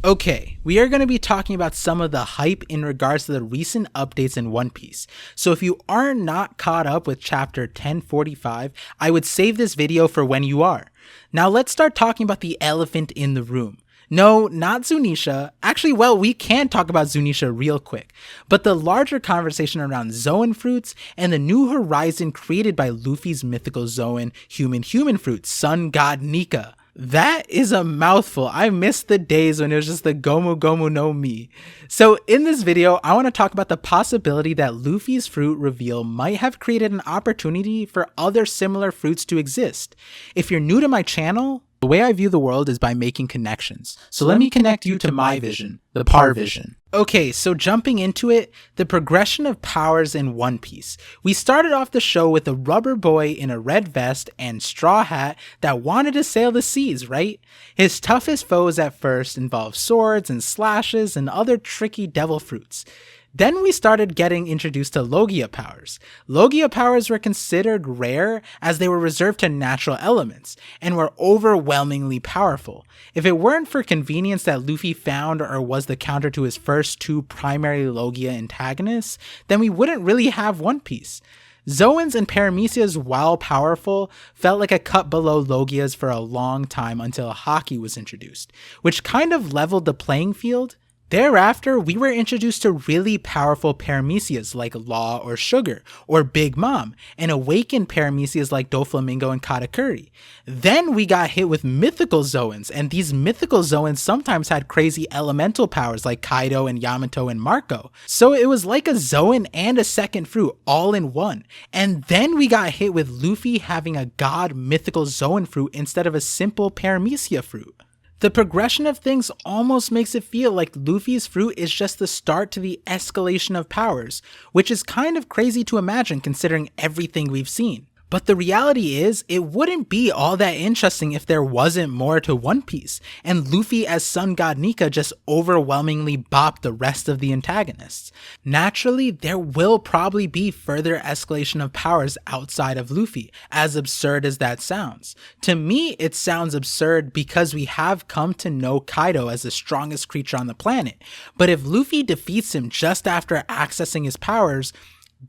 Okay, we are going to be talking about some of the hype in regards to the recent updates in One Piece. So if you are not caught up with chapter 1045, I would save this video for when you are. Now let's start talking about the elephant in the room. No, not Zunisha. Actually, well, we can talk about Zunisha real quick, but the larger conversation around Zoan fruits and the new horizon created by Luffy's mythical Zoan human fruit, sun god Nika. That is a mouthful. I miss the days when it was just the Gomu Gomu no Mi. So in this video, I want to talk about the possibility that Luffy's fruit reveal might have created an opportunity for other similar fruits to exist. If you're new to my channel, the way I view the world is by making connections. So let me connect you to my vision, the ParVision. Okay, so jumping into it, the progression of powers in One Piece. We started off the show with a rubber boy in a red vest and straw hat that wanted to sail the seas, right? His toughest foes at first involved swords and slashes and other tricky devil fruits. Then we started getting introduced to Logia powers. Logia powers were considered rare as they were reserved to natural elements, and were overwhelmingly powerful. If it weren't for convenience that Luffy found or was the counter to his first two primary Logia antagonists, then we wouldn't really have One Piece. Zoans and Paramecias, while powerful, felt like a cut below Logias for a long time until Haki was introduced, which kind of leveled the playing field. Thereafter, we were introduced to really powerful Paramecias like Law or Sugar, or Big Mom, and awakened Paramecias like Doflamingo and Katakuri. Then we got hit with mythical Zoans, and these mythical Zoans sometimes had crazy elemental powers like Kaido and Yamato and Marco. So it was like a Zoan and a second fruit all in one. And then we got hit with Luffy having a god mythical Zoan fruit instead of a simple Paramecia fruit. The progression of things almost makes it feel like Luffy's fruit is just the start to the escalation of powers, which is kind of crazy to imagine considering everything we've seen. But the reality is, it wouldn't be all that interesting if there wasn't more to One Piece, and Luffy as Sun God Nika just overwhelmingly bopped the rest of the antagonists. Naturally, there will probably be further escalation of powers outside of Luffy, as absurd as that sounds. To me, it sounds absurd because we have come to know Kaido as the strongest creature on the planet, but if Luffy defeats him just after accessing his powers,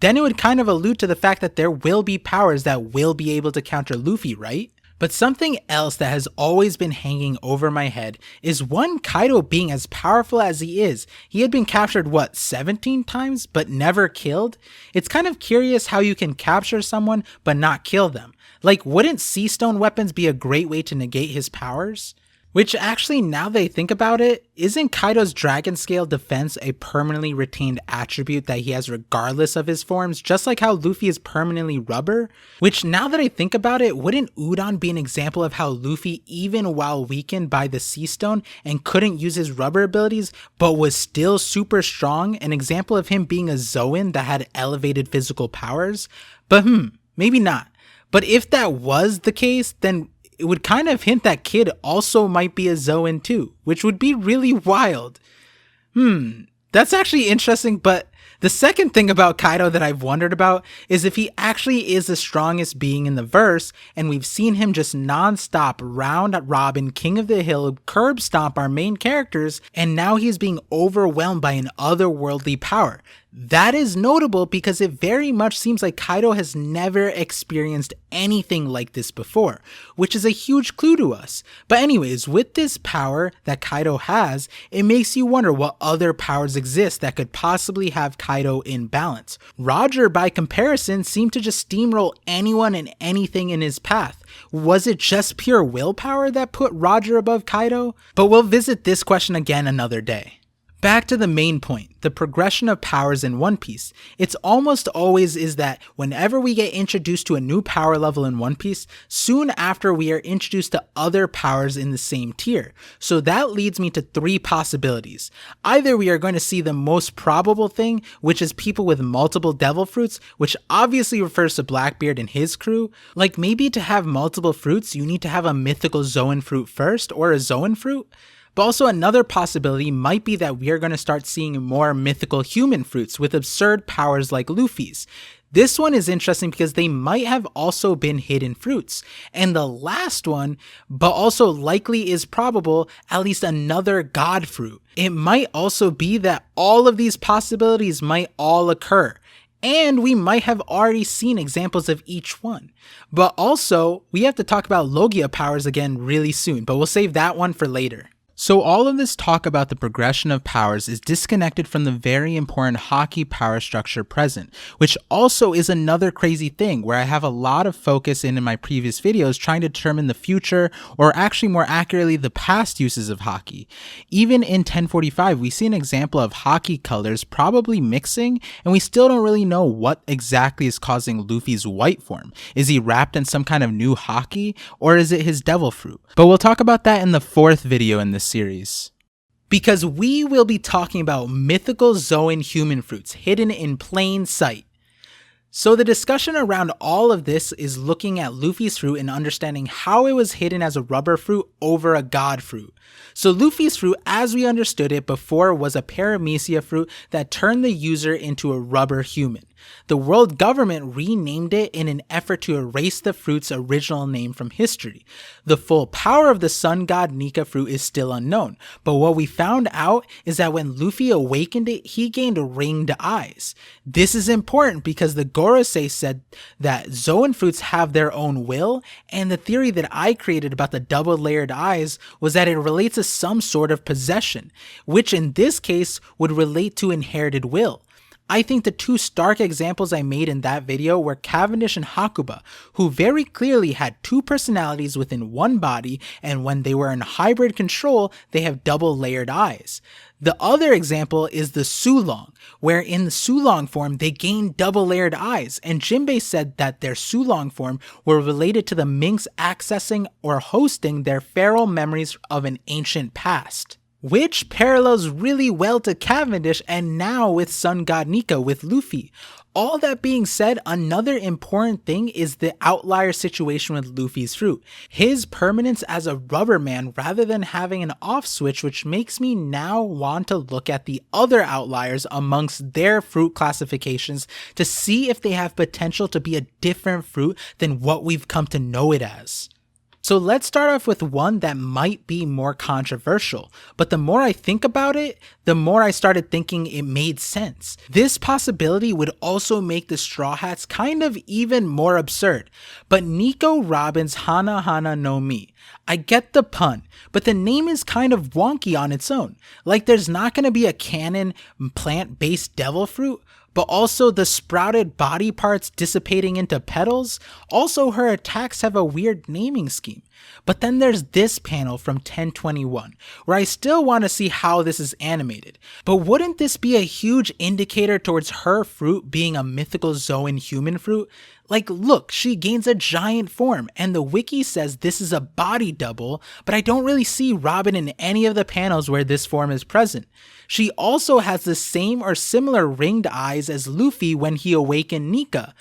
then it would kind of allude to the fact that there will be powers that will be able to counter Luffy, right? But something else that has always been hanging over my head is Kaido being as powerful as he is. He had been captured, 17 times, but never killed? It's kind of curious how you can capture someone but not kill them. Like, wouldn't sea stone weapons be a great way to negate his powers? Which actually, now that I think about it, isn't Kaido's Dragon Scale defense a permanently retained attribute that he has regardless of his forms, just like how Luffy is permanently rubber? Which, now that I think about it, wouldn't Udon be an example of how Luffy, even while weakened by the Sea Stone and couldn't use his rubber abilities, but was still super strong, an example of him being a Zoan that had elevated physical powers? But maybe not. But if that was the case, then it would kind of hint that Kid also might be a Zoan too, which would be really wild. That's actually interesting, but the second thing about Kaido that I've wondered about is if he actually is the strongest being in the verse, and we've seen him just non-stop round robin King of the Hill curb stomp our main characters, and now he's being overwhelmed by an otherworldly power. That is notable because it very much seems like Kaido has never experienced anything like this before, which is a huge clue to us. But anyways, with this power that Kaido has, it makes you wonder what other powers exist that could possibly have Kaido in balance. Roger, by comparison, seemed to just steamroll anyone and anything in his path. Was it just pure willpower that put Roger above Kaido? But we'll visit this question again another day. Back to the main point, the progression of powers in One Piece. It's almost always is that whenever we get introduced to a new power level in One Piece, soon after we are introduced to other powers in the same tier. So that leads me to three possibilities. Either we are going to see the most probable thing, which is people with multiple devil fruits, which obviously refers to Blackbeard and his crew. Like maybe to have multiple fruits, you need to have a mythical Zoan fruit first, or a Zoan fruit. But also another possibility might be that we are going to start seeing more mythical human fruits with absurd powers like Luffy's. This one is interesting because they might have also been hidden fruits. And the last one, but also likely is probable, at least another god fruit. It might also be that all of these possibilities might all occur. And we might have already seen examples of each one. But also, we have to talk about Logia powers again really soon, but we'll save that one for later. So all of this talk about the progression of powers is disconnected from the very important Haki power structure present, which also is another crazy thing where I have a lot of focus in my previous videos trying to determine the future, or actually more accurately the past uses of Haki. Even in 1045 we see an example of Haki colors probably mixing, and we still don't really know what exactly is causing Luffy's white form. Is he wrapped in some kind of new Haki, or is it his devil fruit? But we'll talk about that in the fourth video in this series. Because we will be talking about mythical Zoan human fruits hidden in plain sight. So the discussion around all of this is looking at Luffy's fruit and understanding how it was hidden as a rubber fruit over a god fruit. So Luffy's fruit, as we understood it before, was a paramecia fruit that turned the user into a rubber human. The world government renamed it in an effort to erase the fruit's original name from history. The full power of the sun god Nika Fruit is still unknown, but what we found out is that when Luffy awakened it, he gained ringed eyes. This is important because the Gorosei said that Zoan fruits have their own will, and the theory that I created about the double layered eyes was that it relates to some sort of possession, which in this case would relate to inherited will. I think the two stark examples I made in that video were Cavendish and Hakuba, who very clearly had two personalities within one body, and when they were in hybrid control, they have double layered eyes. The other example is the Sulong, where in the Sulong form they gained double layered eyes, and Jinbei said that their Sulong form were related to the Minks accessing or hosting their feral memories of an ancient past. Which parallels really well to Cavendish and now with Sun God Nika with Luffy. All that being said, another important thing is the outlier situation with Luffy's fruit. His permanence as a rubber man rather than having an off switch, which makes me now want to look at the other outliers amongst their fruit classifications to see if they have potential to be a different fruit than what we've come to know it as. So let's start off with one that might be more controversial, but the more I think about it, the more I started thinking it made sense. This possibility would also make the Straw Hats kind of even more absurd, but Nico Robin's Hana Hana no Mi. I get the pun, but the name is kind of wonky on its own. Like there's not going to be a canon plant-based devil fruit, but also the sprouted body parts dissipating into petals. Also, her attacks have a weird naming scheme. But then there's this panel from 1021, where I still want to see how this is animated. But wouldn't this be a huge indicator towards her fruit being a mythical Zoan human fruit? Like, look, she gains a giant form, and the wiki says this is a body double, but I don't really see Robin in any of the panels where this form is present. She also has the same or similar ringed eyes as Luffy when he awakened Nika.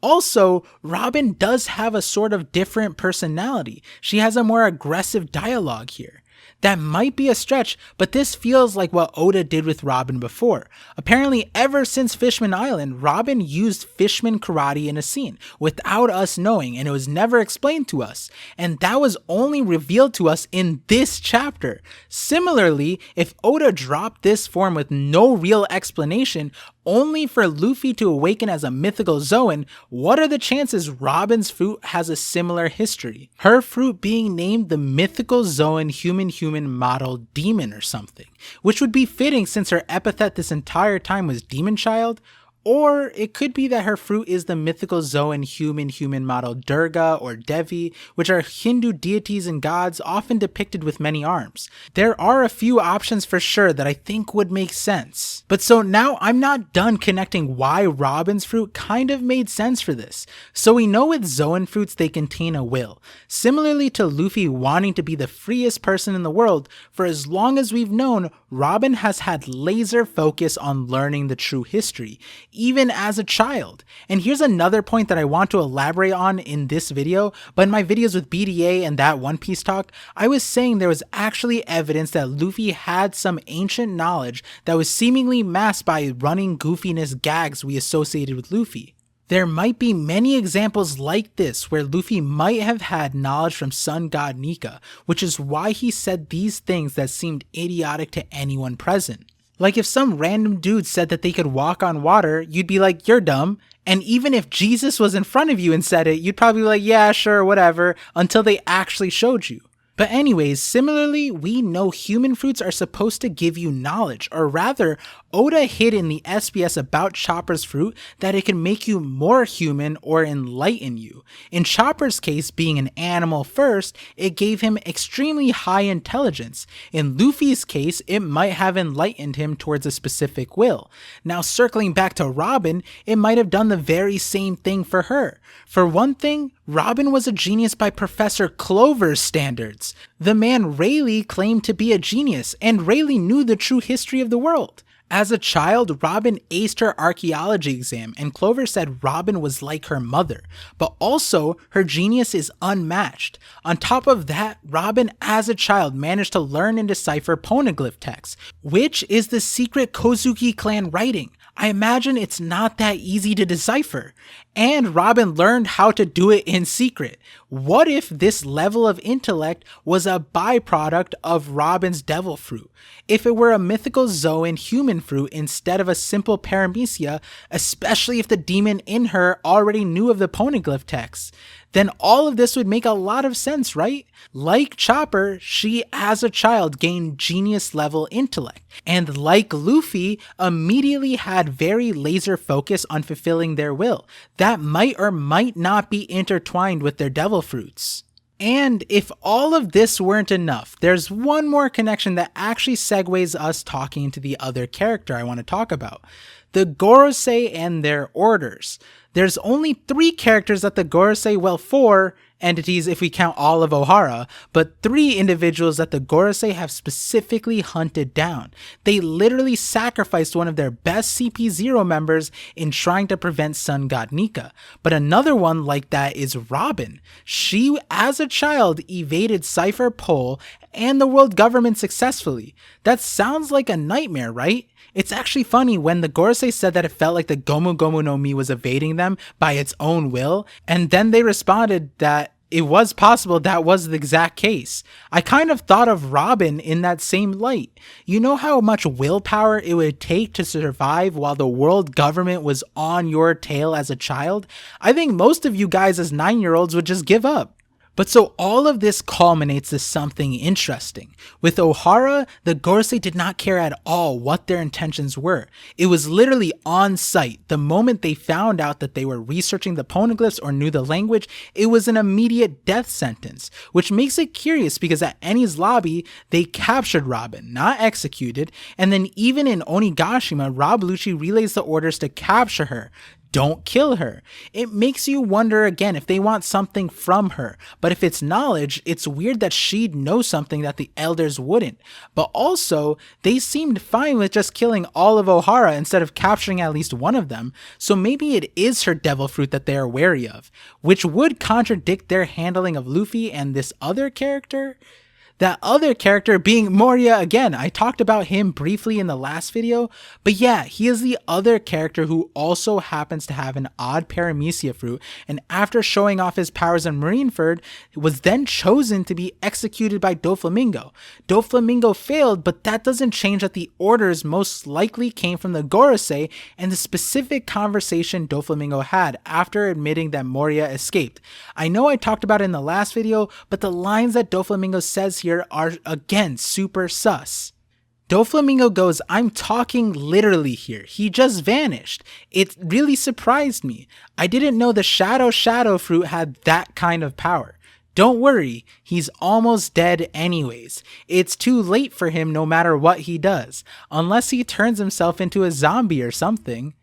Also, Robin does have a sort of different personality. She has a more aggressive dialogue here. That might be a stretch, but this feels like what Oda did with Robin before. Apparently, ever since Fishman Island, Robin used Fishman karate in a scene without us knowing, and it was never explained to us. And that was only revealed to us in this chapter. Similarly, if Oda dropped this form with no real explanation, only for Luffy to awaken as a mythical Zoan, what are the chances Robin's fruit has a similar history? Her fruit being named the mythical Zoan human model demon or something, which would be fitting since her epithet this entire time was demon child. Or it could be that her fruit is the mythical Zoan human model Durga or Devi, which are Hindu deities and gods often depicted with many arms. There are a few options for sure that I think would make sense. But so now I'm not done connecting why Robin's fruit kind of made sense for this. So we know with Zoan fruits they contain a will. Similarly to Luffy wanting to be the freest person in the world, for as long as we've known, Robin has had laser focus on learning the true history. even as a child. And here's another point that I want to elaborate on in this video, but in my videos with BDA and that One Piece talk, I was saying there was actually evidence that Luffy had some ancient knowledge that was seemingly masked by running goofiness gags we associated with Luffy. There might be many examples like this where Luffy might have had knowledge from Sun God Nika, which is why he said these things that seemed idiotic to anyone present. Like if some random dude said that they could walk on water, you'd be like, you're dumb. And even if Jesus was in front of you and said it, you'd probably be like, yeah, sure, whatever, until they actually showed you. But anyways, similarly, we know human fruits are supposed to give you knowledge, or rather, Oda hid in the SBS about Chopper's fruit that it can make you more human or enlighten you. In Chopper's case, being an animal first, it gave him extremely high intelligence. In Luffy's case, it might have enlightened him towards a specific will. Now circling back to Robin, it might have done the very same thing for her. For one thing, Robin was a genius by Professor Clover's standards. The man Rayleigh claimed to be a genius, and Rayleigh knew the true history of the world. As a child, Robin aced her archaeology exam, and Clover said Robin was like her mother, but also her genius is unmatched. On top of that, Robin as a child managed to learn and decipher poneglyph texts, which is the secret Kozuki clan writing. I imagine it's not that easy to decipher. And Robin learned how to do it in secret. What if this level of intellect was a byproduct of Robin's devil fruit? If it were a mythical Zoan human fruit instead of a simple paramecia, especially if the demon in her already knew of the poneglyph texts, then all of this would make a lot of sense, right? Like Chopper, she as a child gained genius level intellect, and like Luffy, immediately had very laser focus on fulfilling their will that might or might not be intertwined with their devil fruits. And if all of this weren't enough, there's one more connection that actually segues us talking to the other character I want to talk about. The Gorosei and their orders. There's only 3 characters at the Gorosei, well 4 entities if we count all of Ohara, but 3 individuals that the Gorosei have specifically hunted down. They literally sacrificed one of their best CP0 members in trying to prevent Sun God Nika. But another one like that is Robin. She, as a child, evaded Cypher Pole and the world government successfully. That sounds like a nightmare, right? It's actually funny when the Gorosei said that it felt like the Gomu Gomu no Mi was evading them by its own will, and then they responded that it was possible that was the exact case. I kind of thought of Robin in that same light. You know how much willpower it would take to survive while the world government was on your tail as a child? I think most of you guys as 9-year-olds would just give up. But so all of this culminates to something interesting. With Ohara, the Gorosei did not care at all what their intentions were. It was literally on sight. The moment they found out that they were researching the poneglyphs or knew the language, it was an immediate death sentence, which makes it curious because at Eni's lobby, they captured Robin, not executed, and then even in Onigashima, Rob Lucci relays the orders to capture her. Don't kill her. It makes you wonder again if they want something from her, but if it's knowledge, it's weird that she'd know something that the elders wouldn't. But also, they seemed fine with just killing all of Ohara instead of capturing at least one of them, so maybe it is her devil fruit that they are wary of, which would contradict their handling of Luffy and this other character. That other character being Moria again. I talked about him briefly in the last video, but yeah, he is the other character who also happens to have an odd paramecia fruit, and after showing off his powers in Marineford, was then chosen to be executed by Doflamingo. Doflamingo failed, but that doesn't change that the orders most likely came from the Gorosei and the specific conversation Doflamingo had after admitting that Moria escaped. I know I talked about it in the last video, but the lines that Doflamingo says here are again super sus. Doflamingo goes, "I'm talking literally here. He just vanished. It really surprised me. I didn't know the Shadow fruit had that kind of power. Don't worry, he's almost dead anyways. It's too late for him no matter what he does, unless he turns himself into a zombie or something."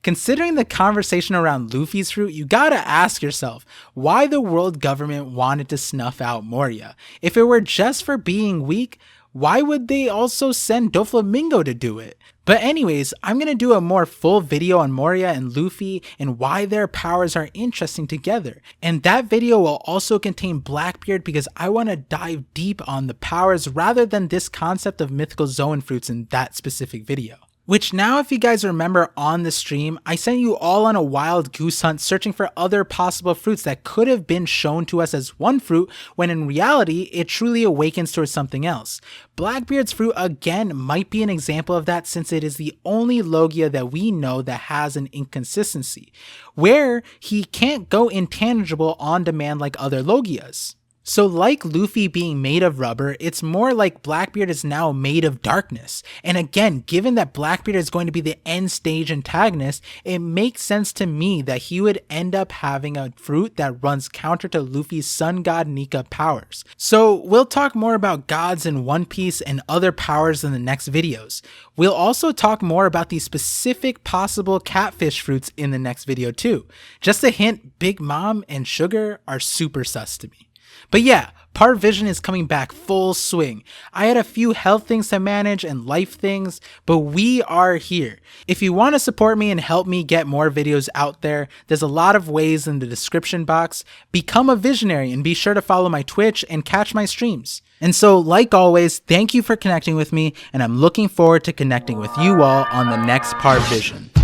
Considering the conversation around Luffy's fruit, you gotta ask yourself why the world government wanted to snuff out Moria. If it were just for being weak, why would they also send Doflamingo to do it? But anyways, I'm gonna do a more full video on Moria and Luffy and why their powers are interesting together. And that video will also contain Blackbeard because I want to dive deep on the powers rather than this concept of mythical Zoan fruits in that specific video. Which now, if you guys remember on the stream, I sent you all on a wild goose hunt searching for other possible fruits that could have been shown to us as one fruit when in reality it truly awakens towards something else. Blackbeard's fruit again might be an example of that since it is the only Logia that we know that has an inconsistency, where he can't go intangible on demand like other Logias. So like Luffy being made of rubber, it's more like Blackbeard is now made of darkness. And again, given that Blackbeard is going to be the end stage antagonist, it makes sense to me that he would end up having a fruit that runs counter to Luffy's sun god Nika powers. So we'll talk more about gods in One Piece and other powers in the next videos. We'll also talk more about the specific possible catfish fruits in the next video too. Just a hint, Big Mom and Sugar are super sus to me. But yeah, ParVision is coming back full swing. I had a few health things to manage and life things, but we are here. If you want to support me and help me get more videos out there, there's a lot of ways in the description box. Become a visionary and be sure to follow my Twitch and catch my streams. And so, like always, thank you for connecting with me, and I'm looking forward to connecting with you all on the next ParVision.